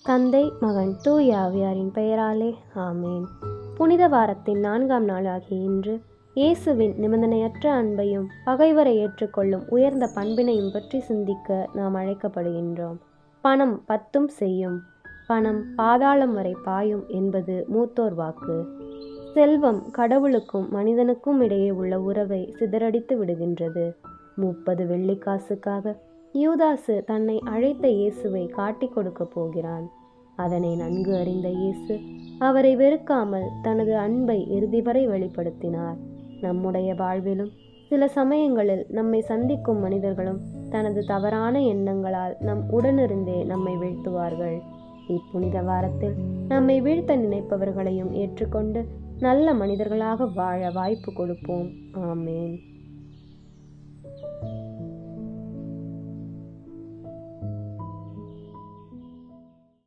தந்தை, மகன், தூய ஆவியாரின் பெயராலே ஆமேன். புனித வாரத்தின் 4ஆம் நாளாகிய இன்று இயேசுவின் நிபந்தனையற்ற அன்பையும் பகைவரை ஏற்றுக்கொள்ளும் உயர்ந்த பண்பினையும் பற்றி சிந்திக்க நாம் அழைக்கப்படுகின்றோம். பணம் பத்தும் செய்யும், பணம் பாதாளம் வரை பாயும் என்பது மூத்தோர் வாக்கு. செல்வம் கடவுளுக்கும் மனிதனுக்கும் இடையே உள்ள உறவை சிதறடித்து விடுகின்றது. 30 வெள்ளிக்காசுக்காக யூதாசு தன்னை அழைத்த இயேசுவை காட்டிக் கொடுக்க போகிறான். அதனை நன்கு அறிந்த இயேசு அவரை வெறுக்காமல் தனது அன்பை இறுதி வரை வெளிப்படுத்தினார். நம்முடைய வாழ்விலும் சில சமயங்களில் நம்மை சந்திக்கும் மனிதர்களும் தனது தவறான எண்ணங்களால் நம் உடனிருந்தே நம்மை வீழ்த்துவார்கள். இப்புனித வாரத்தில் நம்மை வீழ்த்த நினைப்பவர்களையும் ஏற்றுக்கொண்டு நல்ல மனிதர்களாக வாழ வாய்ப்பு கொடுப்போம். ஆமேன்.